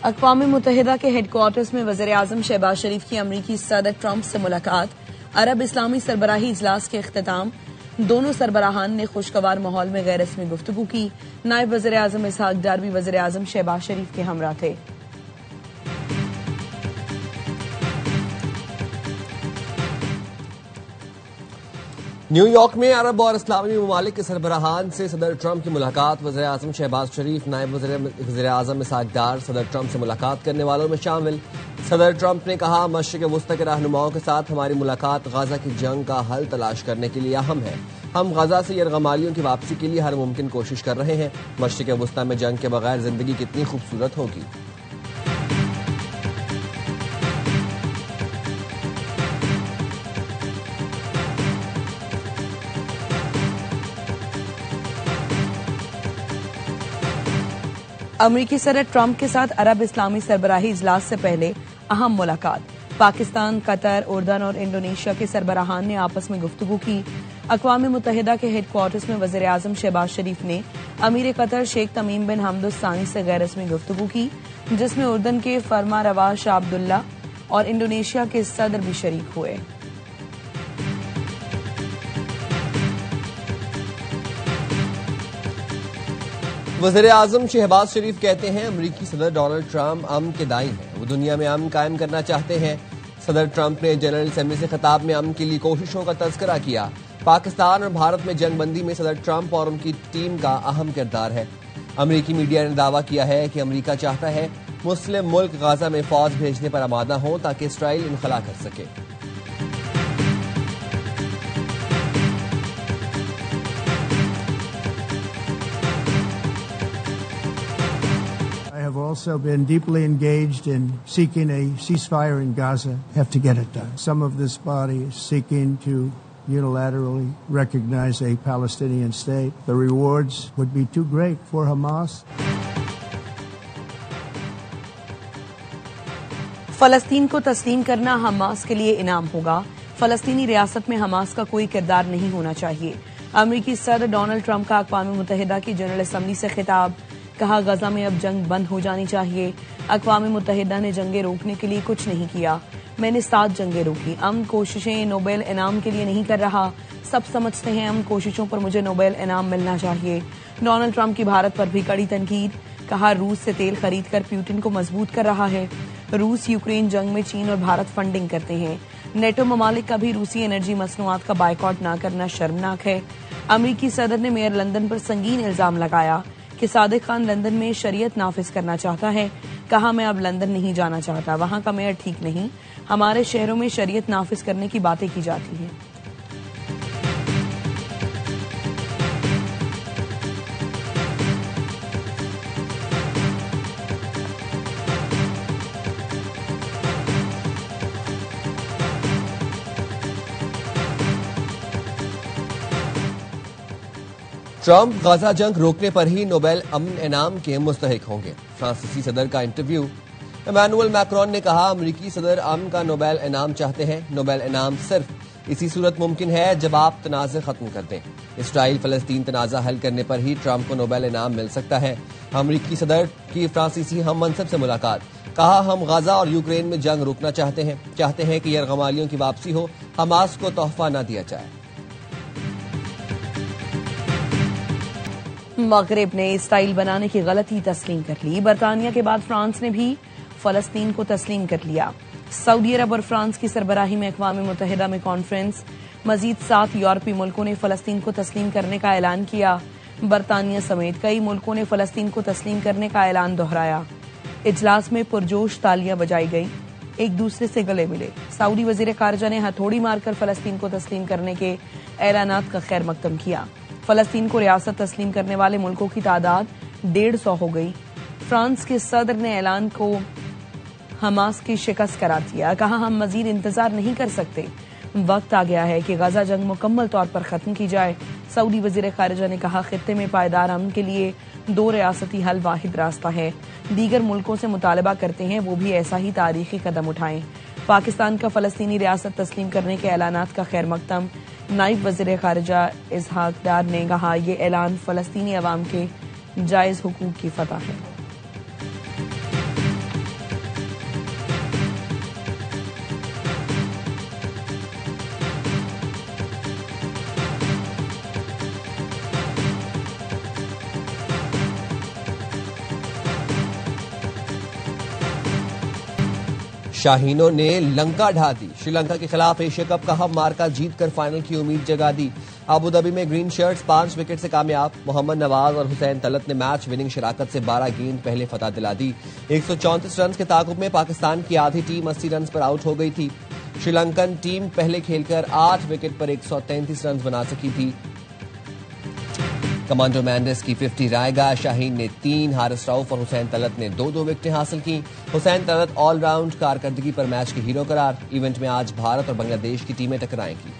अक़वाम मुत्तहिदा के हेडक्वार्टर्स में वज़ीर आज़म शहबाज शरीफ की अमरीकी सदर ट्रंप से मुलाकात, अरब इस्लामी सरबराही इजलास के इख्तिताम। दोनों सरबराहान ने खुशगवार माहौल में गैर रस्मी गुफ्तगू की। नायब वज़ीर आज़म इसहाक डार भी वज़ीर आज़म शहबाज शरीफ के हमरा थे। न्यूयॉर्क में अरब और इस्लामी ममालिक के सरबराहान से सदर ट्रंप की मुलाकात। वज़ीर आज़म शहबाज शरीफ, नायब वज़ीर आज़म इसहाक डार सदर ट्रंप से मुलाकात करने वालों में शामिल। सदर ट्रंप ने कहा, मशरिक़ वुस्ता के रहनुमाओं के साथ हमारी मुलाकात गाजा की जंग का हल तलाश करने के लिए अहम है। हम गाजा से यरगमालियों की वापसी के लिए हर मुमकिन कोशिश कर रहे हैं। मशरिक़ वुस्ता में जंग के बगैर जिंदगी कितनी खूबसूरत होगी। अमरीकी सदर ट्रंप के साथ अरब इस्लामी सरबराही इजलास से पहले अहम मुलाकात। पाकिस्तान, कतर, उर्दन और इंडोनेशिया के सरबराहान ने आपस में गुफ्तगू की। अक़वाम मुत्तहिदा के हेडक्वार्टर्स में वज़ीर आज़म शहबाज शरीफ ने अमीर कतर शेख तमीम बिन हमद अल सानी से गैर रस्मी गुफ्तगू की, जिसमें उर्दन के फरमा रवा शाह अब्दुल्ला और इंडोनेशिया के सदर भी शरीक हुए। वज़ीर आज़म शहबाज शरीफ कहते हैं, अमरीकी सदर डोनाल्ड ट्रंप अमन के दाई हैं। वो दुनिया में अमन कायम करना चाहते हैं। सदर ट्रंप ने जनरल असेंबली से खिताब में अमन के लिए कोशिशों का तज़किरा किया। पाकिस्तान और भारत में जंगबंदी में सदर ट्रंप और उनकी टीम का अहम किरदार है। अमरीकी मीडिया ने दावा किया है कि अमरीका चाहता है मुस्लिम मुल्क गाजा में फौज भेजने पर आमादा हो ताकि इसराइल इनखला कर सके। I have also been deeply engaged in seeking a ceasefire in Gaza. Have to get it done. Some of this body is seeking to unilaterally recognize a Palestinian state. The rewards would be too great for Hamas. फलस्तीन को तस्लीम करना Hamas के लिए इनाम होगा। फलस्तीनी रियासत में Hamas का कोई किरदार नहीं होना चाहिए। अमरीकी सदर डोनाल्ड ट्रंप का अक़वाम मुत्तहिदा की जनरल असेंबली से खिताब। कहा, गजा में अब जंग बंद हो जानी चाहिए। अक़वाम मुत्तहिदा ने जंगें रोकने के लिए कुछ नहीं किया। मैंने 7 जंगें रोकी। अमन कोशिशें नोबेल इनाम के लिए नहीं कर रहा। सब समझते हैं अमन कोशिशों पर मुझे नोबेल इनाम मिलना चाहिए। डोनाल्ड ट्रंप की भारत पर भी कड़ी तनकीद। कहा, रूस से तेल खरीद कर पुतिन को मजबूत कर रहा है। रूस यूक्रेन जंग में चीन और भारत फंडिंग करते हैं। नेटो ममालिक का भी रूसी एनर्जी मसनूआत का बायकॉट न करना शर्मनाक है। अमरीकी सदर ने मेयर लंदन पर संगीन इल्जाम लगाया कि सादिक खान लंदन में शरीयत नाफिज करना चाहता है। कहा, मैं अब लंदन नहीं जाना चाहता, वहां का मेयर ठीक नहीं। हमारे शहरों में शरीयत नाफिज करने की बातें की जाती हैं। ट्रंप गाजा जंग रोकने पर ही नोबेल अमन इनाम के मुस्तहिक होंगे। फ्रांसीसी सदर का इंटरव्यू। इमैनुअल मैक्रोन ने कहा, अमरीकी सदर अमन का नोबेल इनाम चाहते हैं। नोबेल इनाम सिर्फ इसी सूरत मुमकिन है जब आप तनाज़े खत्म कर दें। इसराइल फलस्तीन तनाज़ा हल करने पर ही ट्रंप को नोबेल इनाम मिल सकता है। अमरीकी सदर की फ्रांसीसी हम मनसब से मुलाकात। कहा, हम गाजा और यूक्रेन में जंग रोकना चाहते हैं कि यरगमालियों की वापसी हो, हमास को तोहफा न दिया जाए। मगरिब ने इसराइल बनाने की गलती तस्लीम कर ली। बरतानिया के बाद फ्रांस ने भी फलस्तीन को तस्लीम कर लिया। सऊदी अरब और फ्रांस की सरबराही में अक़वाम मुत्तहिदा में कॉन्फ्रेंस। मजीद 7 यूरोपीय मुल्कों ने फलस्तीन को तस्लीम करने का ऐलान किया। बरतानिया समेत कई मुल्कों ने फलस्तीन को तस्लीम करने का ऐलान दोहराया। इजलास में पुरजोश तालियां बजाई गई, एक दूसरे से गले मिले। सऊदी वजीर खारजा ने हथौड़ी मारकर फलस्तीन को तस्लीम करने के ऐलानात का खैर मकदम किया। फलस्तीन को रियासत तस्लीम करने वाले मुल्कों की तादाद 150 हो गई। फ्रांस के सदर ने ऐलान को हमास की शिकस्त करार दिया। कहा, हम मजीद इंतजार नहीं कर सकते, वक्त आ गया है कि गजा जंग मुकम्मल तौर पर खत्म की जाए। सऊदी वजीर खारजा ने कहा, खित्ते में पायदार अमन के लिए 2 रियासती हल वाहिद रास्ता है। दीगर मुल्कों से मुतालबा करते हैं वो भी ऐसा ही तारीखी कदम उठाएं। पाकिस्तान का फलस्तीनी रियासत तस्लीम करने के ऐलानात का खैर मकदम। नायब वजीर खारजा इसहाक डार ने कहा, ये ऐलान फलस्तीनी अवाम के जायज हुकूक की फतह है। शाहीनों ने लंका ढा दी। श्रीलंका के खिलाफ एशिया कप का हम मार्का जीतकर फाइनल की उम्मीद जगा दी। अबू धाबी में ग्रीन शर्ट्स 5 विकेट से कामयाब। मोहम्मद नवाज और हुसैन तलत ने मैच विनिंग शराकत से 12 गेंद पहले फतह दिला दी। 134 रन के ताकुब में पाकिस्तान की आधी टीम 80 रन पर आउट हो गई थी। श्रीलंकन टीम पहले खेलकर 8 विकेट पर 133 रन बना सकी थी। कमांडो मैंडिस की 50 रायगा, शाहीन ने 3, हारिस रऊफ और हुसैन तलत ने 2-2 विकेटें हासिल की। हुसैन तलत ऑलराउंड कारकर्दगी पर मैच के हीरो करार। इवेंट में आज भारत और बांग्लादेश की टीमें टकराएंगी।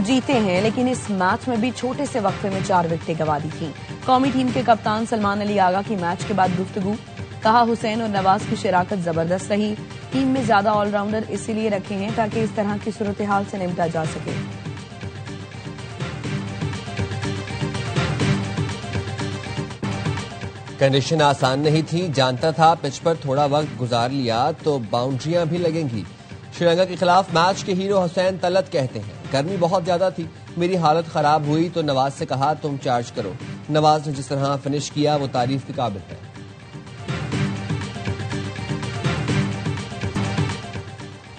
जीते हैं, लेकिन इस मैच में भी छोटे से वक्फे में 4 विकेटें गंवा दी थी। कौमी टीम के कप्तान सलमान अली आगा की मैच के बाद गुफ्तगू, कहा हुसैन और नवाज की शराकत जबरदस्त रही। टीम में ज्यादा ऑलराउंडर इसीलिए रखे हैं ताकि इस तरह की सूरत हाल से निपटा जा सके। कंडीशन आसान नहीं थी, जानता था पिच पर थोड़ा वक्त गुजार लिया तो बाउंड्रियां भी लगेंगी। श्रीलंका के खिलाफ मैच के हीरो हुसैन तलत कहते हैं, गर्मी बहुत ज्यादा थी, मेरी हालत खराब हुई तो नवाज से कहा तुम चार्ज करो। नवाज ने जिस तरह फिनिश किया वो तारीफ के काबिल है।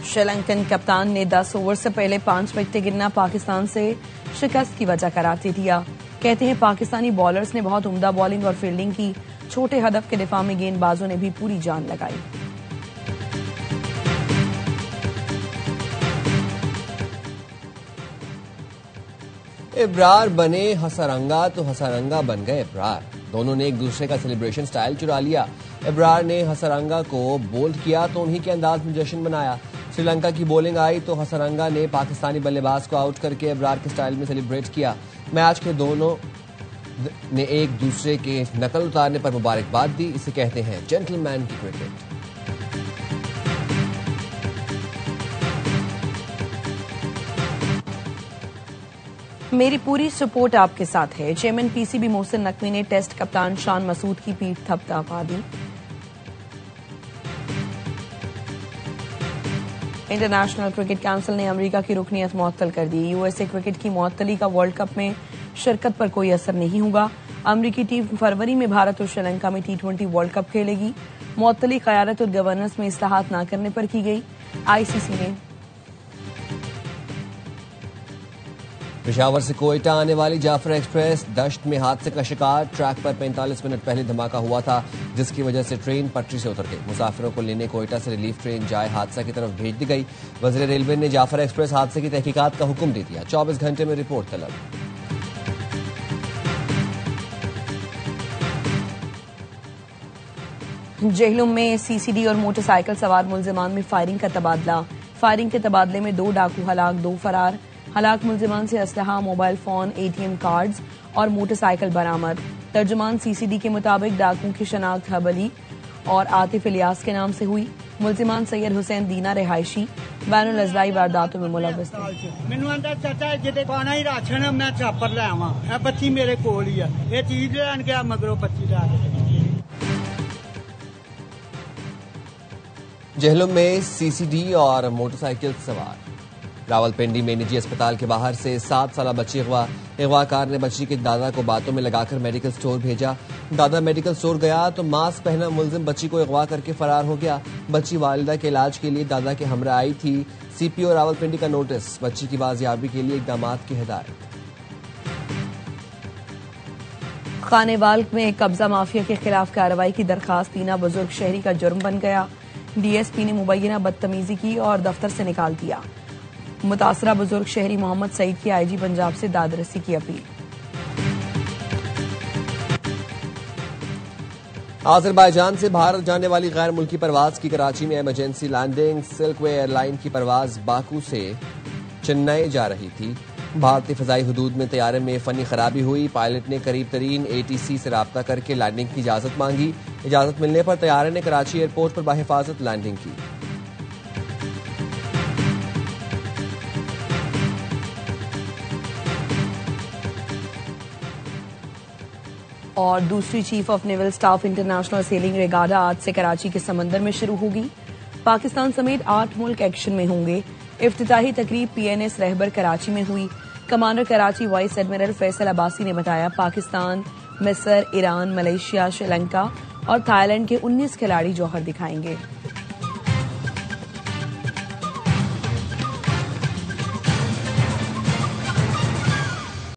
श्रीलंकन कप्तान ने 10 ओवर से पहले 5 विकेटें गिरना पाकिस्तान से शिकस्त की वजह करार दे दिया। कहते हैं पाकिस्तानी बॉलर्स ने बहुत उम्दा बॉलिंग और फील्डिंग की। छोटे हदफ के दिफा में गेंदबाजों ने भी पूरी जान लगाई। इब्रार बने हसारंगा तो हसारंगा बन गए इब्रार। दोनों ने एक दूसरे का सेलिब्रेशन स्टाइल चुरा लिया। इब्रार ने हसारंगा को बोल्ड किया तो उन्हीं के अंदाज में जश्न मनाया। श्रीलंका की बॉलिंग आई तो हसारंगा ने पाकिस्तानी बल्लेबाज को आउट करके इब्रार के स्टाइल में सेलिब्रेट किया। मैच के दोनों ने एक दूसरे के नकल उतारने पर मुबारकबाद दी। इसे कहते हैं जेंटलमैन की क्रिकेट। मेरी पूरी सपोर्ट आपके साथ है। चेयरमैन पीसीबी मोहसिन नकवी ने टेस्ट कप्तान शान मसूद की पीठ थपथपा दी। इंटरनेशनल क्रिकेट काउंसिल ने अमेरिका की रुकनीत मुअत्तल कर दी। यूएसए क्रिकेट की मुअत्तली का वर्ल्ड कप में शिरकत पर कोई असर नहीं होगा। अमेरिकी टीम फरवरी में भारत और श्रीलंका में T20 वर्ल्ड कप खेलेगी। मुअत्तली क़यादत और गवर्नेंस में इस्लाहात न करने पर की गई। आईसीसी ने पेशावर से कोयटा आने वाली जाफर एक्सप्रेस दश्त में हादसे का शिकार। ट्रैक पर 45 मिनट पहले धमाका हुआ था, जिसकी वजह से ट्रेन पटरी से उतर गई। मुसाफिरों को लेने कोयटा से रिलीफ ट्रेन जाए हादसा की तरफ भेज दी गई। वज़ीर रेलवे ने जाफर एक्सप्रेस हादसे की तहकीकात का हुक्म दे दिया। 24 घंटे में रिपोर्ट तलब। जेहलुम में सीसीडी और मोटरसाइकिल सवार मुल्जिमान में फायरिंग का तबादला। फायरिंग के तबादले में 2 डाकू हलाक, 2 फरार। हलाक मुल्जिमान से असलहा, मोबाइल फोन, ATM कार्ड्स और मोटरसाइकिल बरामद। तर्जुमान सीसीडी के मुताबिक डाकुओं की शनाख्त हब अली और आतिफ इलियास के नाम से हुई। मुल्जिमान सैयद हुसैन दीना रिहायशी बैनुल अज़लाई वारदातों में मुलव्वस थे। मैनू आंदा चाचा जिते पाना ही राशन मैं छापर ले आवां, ए बच्ची मेरे कोल ही है, ये चीज लैन गया मगरों 25 ला। जेहलुम में सीसीडी और मोटरसाइकिल सवार। रावलपिंडी में निजी अस्पताल के बाहर से 7 साला बच्ची अगवा। अगवाकार ने बच्ची के दादा को बातों में लगाकर मेडिकल स्टोर भेजा। दादा मेडिकल स्टोर गया तो मास्क पहना मुल्जिम बच्ची को अगवा करके फरार हो गया। बच्ची वालिदा के इलाज के लिए दादा के हमरा आई थी। सीपीओ रावलपिंडी का नोटिस, बच्ची की बाजियाबी के लिए इकदामात की हिदायत। खानेवाल में कब्जा माफिया के खिलाफ कार्रवाई की दरखास्त। तीना बुजुर्ग शहरी का जुर्म बन गया। डीएसपी ने मुबैना बदतमीजी की और दफ्तर से निकाल दिया। मुतासरा बुजुर्ग शहरी मोहम्मद सईद की आईजी पंजाब से दादरसी की अपील। आज़रबाईजान से भारत जाने वाली गैर मुल्की परवाज की कराची में इमरजेंसी लैंडिंग। सिल्कवे एयरलाइन की परवाज बाकू से चेन्नई जा रही थी। भारतीय फजाई हदूद में तैयारे में फनी खराबी हुई। पायलट ने करीब तरीन ATC से राब्ता करके लैंडिंग की इजाजत मांगी। इजाजत मिलने पर तैयारे ने कराची एयरपोर्ट पर बाहिफाजत लैंडिंग की। और दूसरी chief of naval staff international selling regatta आज से कराची के समंदर में शुरू होगी। पाकिस्तान समेत 8 मुल्क एक्शन में होंगे। इफ्तिताही तकरीब PNS रहबर कराची में हुई। Commander Karachi vice admiral Faisal Abbasi ने बताया, पाकिस्तान, मिस्र, ईरान, मलेशिया, श्रीलंका और थाईलैंड के 19 खिलाड़ी जौहर दिखाएंगे।